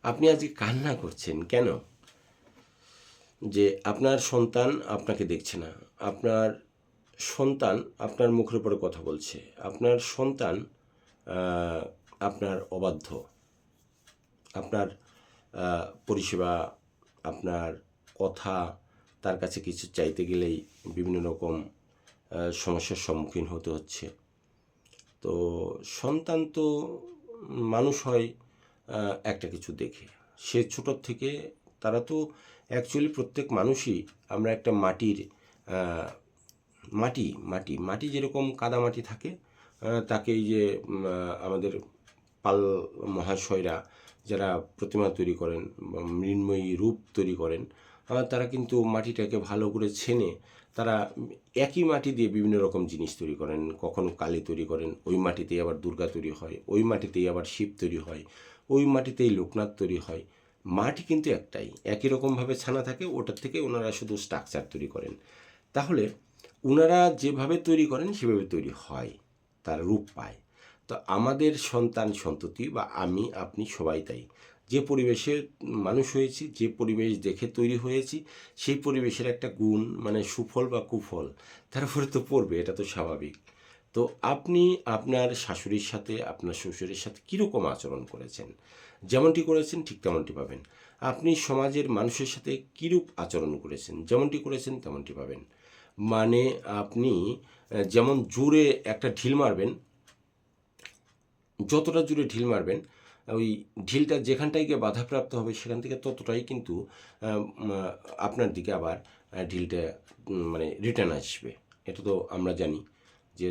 আপনি আজকে কান্না করছেন কেন? যে আপনার সন্তান আপনাকে দেখছে না, আপনার সন্তান আপনার মুখের উপরে কথা বলছে, আপনার সন্তান আহ, আপনার অবাধ্য, আপনার পরিষেবা, আপনার কথা, তার কাছে কিছু চাইতে গেলেই বিভিন্ন রকম সমস্যার সম্মুখীন হতে হচ্ছে। তো সন্তান তো মানুষ হয় একটা কিছু দেখে। সে ছোটোর থেকে, তারা তো অ্যাকচুয়ালি প্রত্যেক মানুষই আমরা একটা মাটির আহ, মাটি মাটি মাটি যেরকম কাদামাটি থাকে, তাকে এই যে আমাদের পাল মহাশয়রা যারা প্রতিমা তৈরি করেন বা মৃন্ময়ী রূপ তৈরি করেন, তারা কিন্তু মাটিটাকে ভালো করে ছেনে তারা একই মাটি দিয়ে বিভিন্ন রকম জিনিস তৈরি করেন। কখনো কালী তৈরি করেন, ওই মাটিতেই আবার দুর্গা তৈরি হয়, ওই মাটিতেই আবার শিব তৈরি হয়, ওই মাটিতেই লোকনাথ তৈরি হয়। মাটি কিন্তু একটাই, একই রকমভাবে ছানা থাকে, ওটার থেকে ওনারা শুধু স্ট্রাকচার তৈরি করেন। তাহলে ওনারা যেভাবে তৈরি করেন সেভাবে তৈরি হয়, তার রূপ পায়। তো আমাদের সন্তান সন্ততি বা আমি আপনি সবাই তাই, যে পরিবেশে মানুষ হয়েছি, যে পরিবেশ দেখে তৈরি হয়েছি, সেই পরিবেশের একটা গুণ মানে সুফল বা কুফল তার উপরে তো পড়বে, এটা তো স্বাভাবিক। তো আপনি আপনার শাশুড়ির সাথে, আপনার শ্বশুরের সাথে কীরকম আচরণ করেছেন, যেমনটি করেছেন ঠিক তেমনটি পাবেন। আপনি সমাজের মানুষের সাথে কীরূপ আচরণ করেছেন, যেমনটি করেছেন তেমনটি পাবেন। মানে আপনি যেমন জোরে একটা ঢিল মারবেন, যতটা জোরে ঢিল মারবেন, ওই ঢিলটা যেখানটায় গিয়ে বাধাপ্রাপ্ত হবে সেখান থেকে ততটাই কিন্তু আপনার দিকে আবার ঢিলটা মানে রিটার্ন আসবে। এটা তো আমরা জানি যে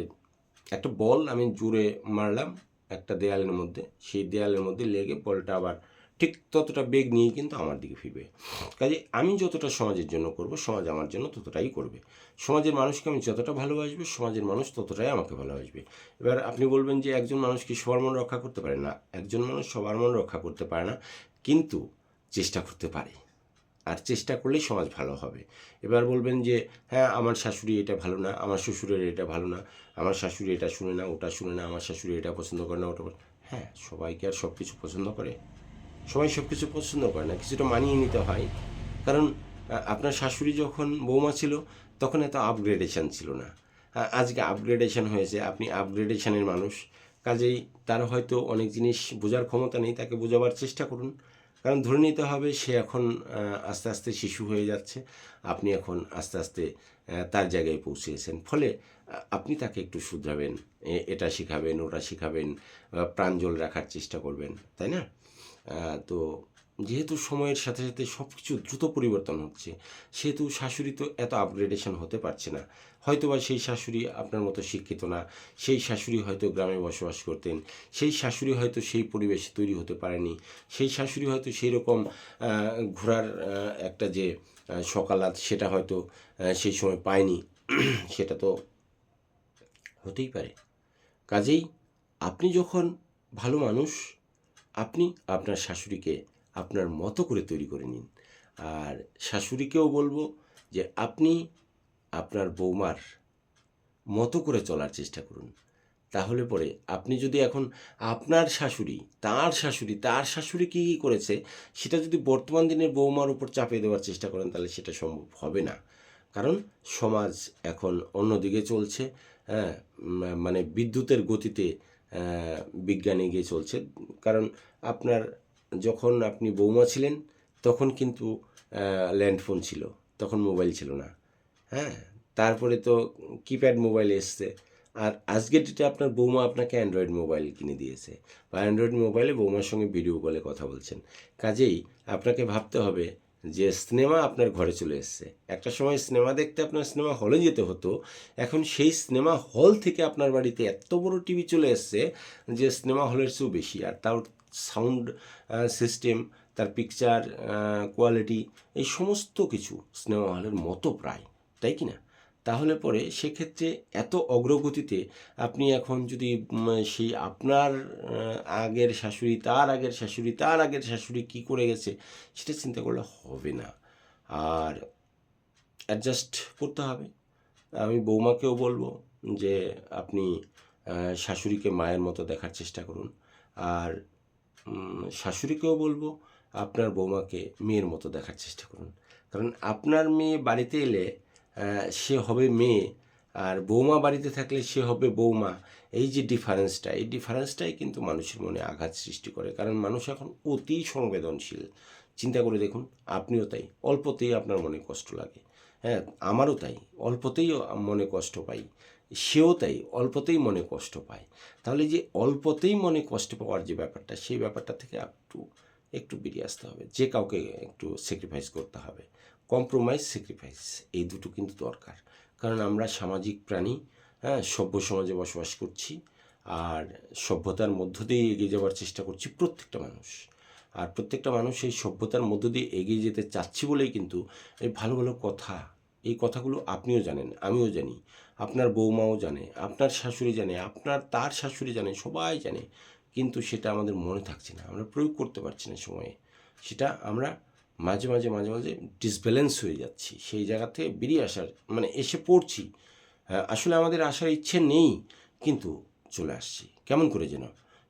একটা বল আমি জোরে মারলাম একটা দেয়ালের মধ্যে, সেই দেয়ালের মধ্যে লেগে বলটা আবার ঠিক ততটা বেগ নিয়েই কিন্তু আমার দিকে ফিরবে। কাজে আমি যতটা সমাজের জন্য করব, সমাজ আমার জন্য ততটাই করবে। সমাজের মানুষকে আমি যতটা ভালোবাসবো, সমাজের মানুষ ততটাই আমাকে ভালোবাসবে। এবার আপনি বলবেন যে একজন মানুষ কি সবার মন রক্ষা করতে পারে না? একজন মানুষ সবার মন রক্ষা করতে পারে না, কিন্তু চেষ্টা করতে পারে। আর চেষ্টা করলেই সমাজ ভালো হবে। এবার বলবেন যে হ্যাঁ, আমার শাশুড়ি এটা ভালো না, আমার শ্বশুরের এটা ভালো না, আমার শাশুড়ি এটা শুনে না, ওটা শুনে না, আমার শাশুড়ি এটা পছন্দ করে না, ওটা হ্যাঁ, সবাইকে আর সব কিছু পছন্দ করে? সবাই সব কিছু পছন্দ করে না, কিছুটা মানিয়ে নিতে হয়। কারণ আপনার শাশুড়ি যখন বৌমা ছিল তখন এত আপগ্রেডেশন ছিল না। আজকে আপগ্রেডেশন হয়েছে, আপনি আপগ্রেডেশনের মানুষ, কাজেই তার হয়তো অনেক জিনিস বোঝার ক্ষমতা নেই, তাকে বোঝাবার চেষ্টা করুন। কারণ ধরে নিতে হবে সে এখন আস্তে আস্তে শিশু হয়ে যাচ্ছে, আপনি এখন আস্তে আস্তে তার জায়গায় পৌঁছেছেন। ফলে আপনি তাকে একটু শুধরাবেন, এটা শেখাবেন, ওটা শেখাবেন, প্রাঞ্জল রাখার চেষ্টা করবেন, তাই না? তো যেহেতু সময়ের সাথে সাথে সব কিছু দ্রুত পরিবর্তন হচ্ছে, সেহেতু শাশুড়ি তো এত আপগ্রেডেশন হতে পারছে না। হয়তোবা সেই শাশুড়ি আপনার মতো শিক্ষিত না, সেই শাশুড়ি হয়তো গ্রামে বসবাস করতেন, সেই শাশুড়ি হয়তো সেই পরিবেশে তৈরি হতে পারেনি, সেই শাশুড়ি হয়তো সেই রকম ঘোরার একটা যে সকালাত সেটা হয়তো সেই সময় পায়নি। সেটা তো হতেই পারে। কাজেই আপনি যখন ভালো মানুষ, আপনি আপনার শাশুড়িকে আপনার মতো করে তৈরি করে নিন। আর শাশুড়িকেও বলবো যে আপনি আপনার বৌমার মতো করে চলার চেষ্টা করুন। তাহলে পরে আপনি যদি এখন আপনার শাশুড়ি, তার শাশুড়ি কী কী করেছে সেটা যদি বর্তমান দিনের বৌমার উপর চাপিয়ে দেওয়ার চেষ্টা করেন, তাহলে সেটা সম্ভব হবে না। কারণ সমাজ এখন অন্যদিকে চলছে। হ্যাঁ, মানে বিদ্যুতের গতিতে বিজ্ঞান এগিয়ে চলছে। কারণ আপনার যখন আপনি বৌমা ছিলেন তখন কিন্তু ল্যান্ডফোন ছিল, তখন মোবাইল ছিল না। হ্যাঁ, তারপরে তো কিপ্যাড মোবাইল এসছে। আর আজকের ডেটে আপনার বৌমা আপনাকে অ্যান্ড্রয়েড মোবাইল কিনে দিয়েছে, বা অ্যান্ড্রয়েড মোবাইলে বৌমার সঙ্গে ভিডিও কলে কথা বলছেন। কাজেই আপনাকে ভাবতে হবে যে সিনেমা আপনার ঘরে চলে এসছে। একটা সময় সিনেমা দেখতে আপনার সিনেমা হলে যেতে হতো, এখন সেই সিনেমা হল থেকে আপনার বাড়িতে এত বড় টিভি চলে এসছে যে সিনেমা হলের চেয়েও বেশি। আর তার সাউন্ড সিস্টেম, তার পিকচার কোয়ালিটি, এই সমস্ত কিছু সিনেমা হলের মতো প্রায়, তাই কি না? তাহলে পরে সেক্ষেত্রে এত অগ্রগতিতে আপনি এখন যদি সেই আপনার আগের শাশুড়ি, তার আগের শাশুড়ি, তার আগের শাশুড়ি কী করে গেছে সেটা চিন্তা করলে হবে না। আর অ্যাডজাস্ট করতে হবে। আমি বৌমাকেও বলবো যে আপনি শাশুড়িকে মায়ের মতো দেখার চেষ্টা করুন। আর শাশুড়িকেও বলবো আপনার বৌমাকে মেয়ের মতো দেখার চেষ্টা করুন। কারণ আপনার মেয়ে বাড়িতে এলে সে হবে মেয়ে, আর বৌমা বাড়িতে থাকলে সে হবে বৌমা। এই যে ডিফারেন্সটা, এই ডিফারেন্সটাই কিন্তু মানুষের মনে আঘাত সৃষ্টি করে। কারণ মানুষ এখন অতি সংবেদনশীল। চিন্তা করে দেখুন, আপনিও তাই, অল্পতেই আপনার মনে কষ্ট লাগে। হ্যাঁ, আমারও তাই, অল্পতেই মনে কষ্ট পাই। সেও তাই, অল্পতেই মনে কষ্ট পায়। তাহলে যে অল্পতেই মনে কষ্ট পাওয়ার যে ব্যাপারটা, সেই ব্যাপারটা থেকে একটু বেরিয়ে আসতে হবে। যে কাউকে একটু স্যাক্রিফাইস করতে হবে। কম্প্রোমাইজ, স্যাক্রিফাইস, এই দুটো কিন্তু দরকার। কারণ আমরা সামাজিক প্রাণী, হ্যাঁ, সভ্য সমাজে বসবাস করছি, আর সভ্যতার মধ্য দিয়ে এগিয়ে যাওয়ার চেষ্টা করছি প্রত্যেকটা মানুষ। আর প্রত্যেকটা মানুষ এই সভ্যতার মধ্য দিয়ে এগিয়ে যেতে চাচ্ছি বলেই কিন্তু এই ভালো ভালো কথা, এই কথাগুলো আপনিও জানেন, আমিও জানি, আপনার বৌমাও জানে, আপনার শাশুড়ি জানে, তার শাশুড়ি জানে, সবাই জানে, কিন্তু সেটা আমাদের মনে থাকছে না, আমরা প্রয়োগ করতে পারছি না সময়ে। সেটা আমরা মাঝে মাঝে ডিসব্যালেন্স হয়ে যাচ্ছি। সেই জায়গা থেকে বেরিয়ে আসার এসে পড়ছি। আসলে আমাদের আসার ইচ্ছে নেই, কিন্তু চলে আসছি কেমন করে যেন।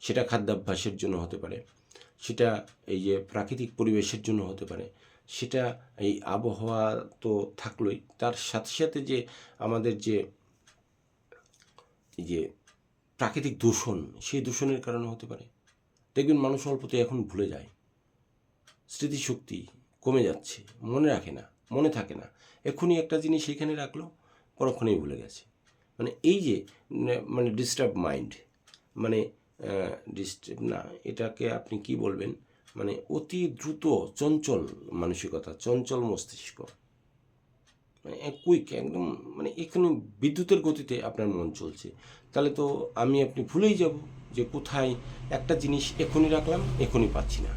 সেটা খাদ্যাভ্যাসের জন্য হতে পারে, সেটা এই যে প্রাকৃতিক পরিবেশের জন্য হতে পারে, সেটা এই আবহাওয়া তো থাকলোই, তার সাথে সাথে যে আমাদের যে এই যে প্রাকৃতিক দূষণ, সেই দূষণের কারণে হতে পারে। দেখবেন মানুষ অল্পতে এখন ভুলে যায়, স্মৃতিশক্তি কমে যাচ্ছে, মনে রাখে না, মনে থাকে না। এক্ষুনি একটা জিনিস এখানে রাখলো, পরক্ষণেই ভুলে গেছে। এই যে ডিস্টার্ব মাইন্ড, ডিস্টার্ব না, এটাকে আপনি কি বলবেন, অতি দ্রুত চঞ্চল মানসিকতা, চঞ্চল মস্তিষ্ক, কুইক একদম, এখানে বিদ্যুতের গতিতে আপনার মন চলছে। তাহলে তো আপনি ভুলেই যাব যে কোথায় একটা জিনিস এক্ষুনি রাখলাম, এক্ষুনি পাচ্ছি না,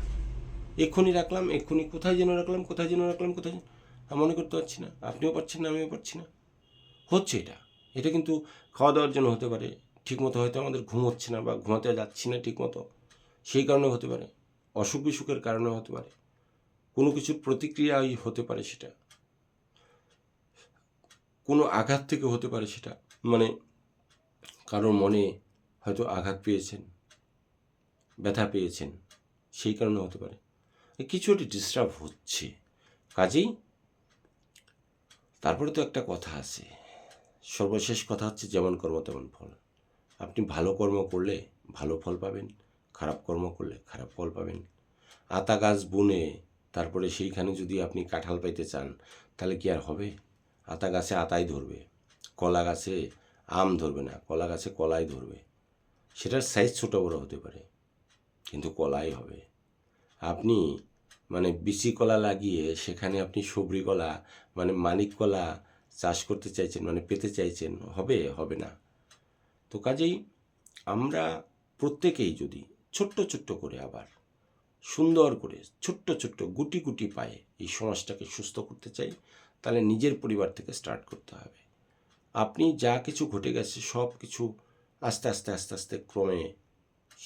এক্ষুনি রাখলাম, এক্ষুনি কোথায় যেন রাখলাম, মনে করতে পারছি না। আপনিও পারছেন না, আমিও পারছি না। হচ্ছে এটা কিন্তু খাওয়া দাওয়ার জন্য হতে পারে, ঠিকমতো হয়তো আমাদের ঘুম হচ্ছে না বা ঘুমাতে যাচ্ছি না ঠিকমতো, সেই কারণে হতে পারে, অসুখ বিসুখের কারণে হতে পারে, কোনো কিছুর প্রতিক্রিয়াই হতে পারে, সেটা কোনো আঘাত থেকে হতে পারে, সেটা কারোর মনে হয়তো আঘাত পেয়েছেন, ব্যথা পেয়েছেন, সেই কারণে হতে পারে, কিছু একটা ডিস্টার্ব হচ্ছে। কাজেই তারপরে তো একটা কথা আছে, সর্বশেষ কথা হচ্ছে যেমন কর্ম তেমন ফল। আপনি ভালো কর্ম করলে ভালো ফল পাবেন, খারাপ কর্ম করলে খারাপ ফল পাবেন। আতা গাছ বুনে তারপরে সেইখানে যদি আপনি কাঁঠাল পাইতে চান, তাহলে কি আর হবে? আতা গাছে আতাই ধরবে, কলা গাছে আম ধরবে না, কলা গাছে কলাই ধরবে। সেটার সাইজ ছোটো বড়ো হতে পারে, কিন্তু কলাই হবে। আপনি বিচি কলা লাগিয়ে সেখানে আপনি সবরি কলা মানিক কলা চাষ করতে চাইছেন, পেতে চাইছেন, হবে না। তো কাজেই আমরা প্রত্যেকেই যদি ছোট্ট ছোট্ট করে, আবার সুন্দর করে, ছোট্ট ছোট্ট গুটি গুটি পায়ে এই সমাজটাকে সুস্থ করতে চাই, তাহলে নিজের পরিবার থেকে স্টার্ট করতে হবে। আপনি যা কিছু ঘটে গেছে সব কিছু আস্তে আস্তে আস্তে আস্তে ক্রমে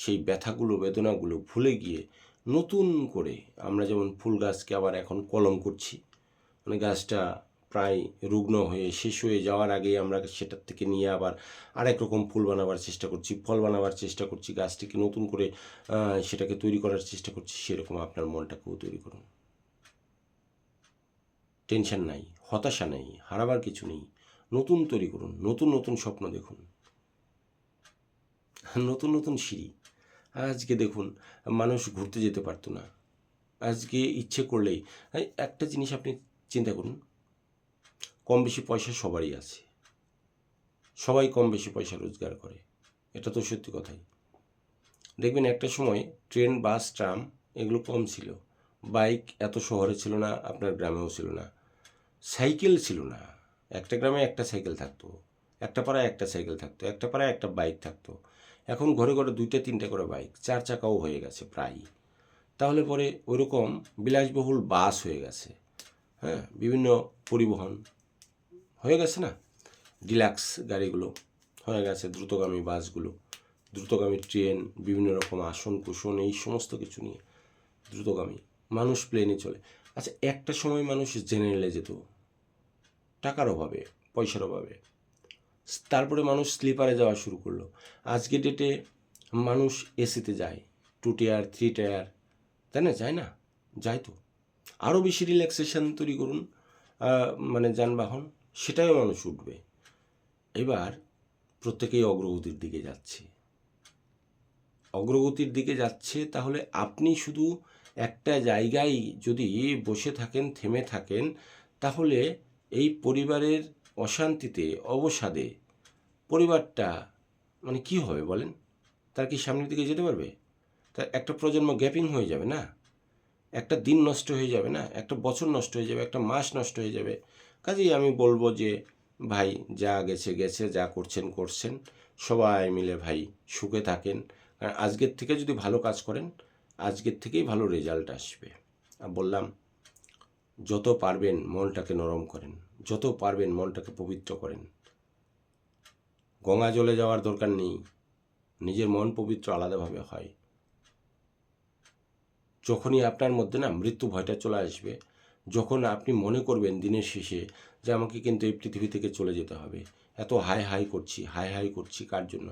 সেই ব্যথাগুলো, বেদনাগুলো ভুলে গিয়ে নতুন করে, আমরা যেমন ফুল গাছকে আবার এখন কলম করছি, গাছটা প্রায় রুগ্ন হয়ে শেষ হয়ে যাওয়ার আগেই আমরা সেটার থেকে নিয়ে আবার আরেক রকম ফুল বানাবার চেষ্টা করছি, ফল বানাবার চেষ্টা করছি, গাছটিকে নতুন করে সেটাকে তৈরি করার চেষ্টা করছি। সেরকম আপনার মনটাকেও তৈরি করুন। টেনশন নাই, হতাশা নেই, হারাবার কিছু নেই, নতুন তৈরি করুন, নতুন নতুন স্বপ্ন দেখুন, নতুন নতুন সিঁড়ি। আজকে দেখুন, মানুষ ঘুরতে যেতে পারতো না, আজকে ইচ্ছে করলেই, একটা জিনিস আপনি চিন্তা করুন, কম বেশি পয়সা সবারই আছে, সবাই কম বেশি পয়সা রোজগার করে, এটা তো সত্যি কথাই। দেখবেন একটা সময় ট্রেন, বাস, ট্রাম এগুলো কম ছিল, বাইক এত শহরে ছিল না, আপনার গ্রামেও ছিল না, সাইকেল ছিল না, একটা গ্রামে একটা সাইকেল থাকতো, একটা পাড়ায় একটা সাইকেল থাকতো, একটা পাড়ায় একটা বাইক থাকতো। এখন ঘরে ঘরে 2টা 3টা করে বাইক, 4 চাকাও হয়ে গেছে প্রায়। তাহলে পরে ওইরকম বিলাসবহুল বাস হয়ে গেছে, হ্যাঁ, বিভিন্ন পরিবহন হয়ে গেছে না, ডিলাক্স গাড়িগুলো হয়ে গেছে, দ্রুতগামী বাসগুলো, দ্রুতগামী ট্রেন, বিভিন্ন রকম আসন কুশন, এই সমস্ত কিছু নিয়ে দ্রুতগামী। মানুষ প্লেনে চলে। আচ্ছা, একটা সময় মানুষ জেনারেলে যেত টাকার অভাবে, পয়সার অভাবে, তারপরে মানুষ স্লিপারে যাওয়া শুরু করলো। আজকে ডেটে মানুষ এসিতে যায়, 2 টায়ার 3 টায়ার, তাই না? যায় না? যায় তো। আরও বেশি রিল্যাক্সেশন তৈরি করুন, মানে যানবাহন, সেটাও মানুষ উঠবে। এবার প্রত্যেকেই অগ্রগতির দিকে যাচ্ছে। অগ্রগতির দিকে যাচ্ছে, তাহলে আপনি শুধু একটা জায়গায় যদি বসে থাকেন, থেমে থাকেন, তাহলে এই পরিবারের অশান্তিতে, অবসাদে পরিবারটা মানে কি হবে বলেন? তার কি সামনের দিকে যেতে পারবে? তার একটা প্রজন্ম গ্যাপিং হয়ে যাবে না? একটা দিন নষ্ট হয়ে যাবে না? একটা বছর নষ্ট হয়ে যাবে, একটা মাস নষ্ট হয়ে যাবে। কাজেই আমি বলবো যে ভাই, যা গেছে গেছে, যা করছেন করছেন, সবাই মিলে ভাই সুখে থাকেন। কারণ আজকের থেকে যদি ভালো কাজ করেন, আজকের থেকেই ভালো রেজাল্ট আসবে। বললাম, যত পারবেন মনটাকে নরম করেন, যত পারবেন মনটাকে পবিত্র করেন। গঙ্গা জলে যাওয়ার দরকার নেই, নিজের মন পবিত্র আলাদাভাবে হয়। যখনই আপনার মধ্যে না মৃত্যু ভয়টা চলে আসবে, যখন আপনি মনে করবেন দিনের শেষে যে আমাকে কিন্তু এই পৃথিবী থেকে চলে যেতে হবে, এত হাই হাই করছি, হাই হাই করছি কার জন্য?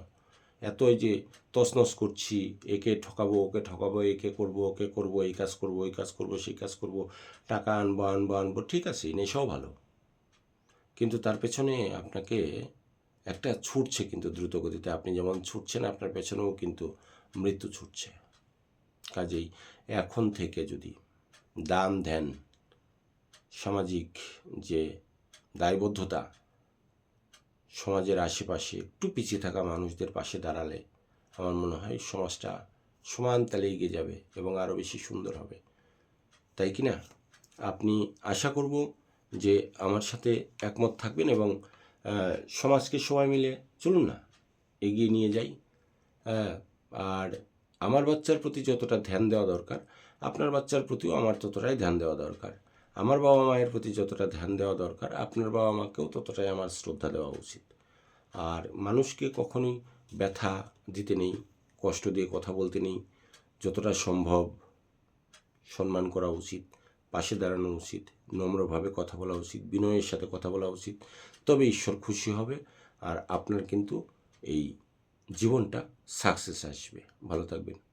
এত এই যে তছনছ করছি, একে ঠকাবো, ওকে ঠকাবো, একে করবো, ওকে করবো, এই কাজ করবো, ওই কাজ করবো, সেই কাজ করবো, টাকা আনবো আনবো আনবো, ঠিক আছে, নেশাও ভালো, কিন্তু তার পেছনে আপনাকে একটা ছুটছে, কিন্তু দ্রুত গতিতে আপনি যেমন ছুটছেন, আপনার পেছনেও কিন্তু মৃত্যু ছুটছে। কাজেই এখন থেকে যদি দান ধ্যান, সামাজিক যে দায়বদ্ধতা, সমাজের আশেপাশে একটু পিছিয়ে থাকা মানুষদের পাশে দাঁড়ালে আমার মনে হয় সমাজটা সমান তালে এগিয়ে যাবে এবং আরও বেশি সুন্দর হবে। তাই কি না? আপনি, আশা করব যে আমার সাথে একমত থাকবেন এবং সমাজকে সবাই মিলে চলুন না, এগিয়ে নিয়ে যাই। আর আমার বাচ্চার প্রতি যতটা ধ্যান দেওয়া দরকার, আপনার বাচ্চার প্রতিও আমার ততটাই ধ্যান দেওয়া দরকার। আমার বাবা মায়ের প্রতি যতটা ধ্যান দেওয়া দরকার, আপনার বাবা মাকেও ততটাই আমার শ্রদ্ধা দেওয়া উচিত। আর মানুষকে কখনোই ব্যথা দিতে নেই, কষ্ট দিয়ে কথা বলতে নেই। যতটা সম্ভব সম্মান করা উচিত, পাশে দাঁড়ানো উচিত, নম্রভাবে কথা বলা উচিত, বিনয়ের সাথে কথা বলা উচিত। তবে ঈশ্বর খুশি হবে আর আপনার কিন্তু এই জীবনটা সাকসেস আসবে। ভালো থাকবেন।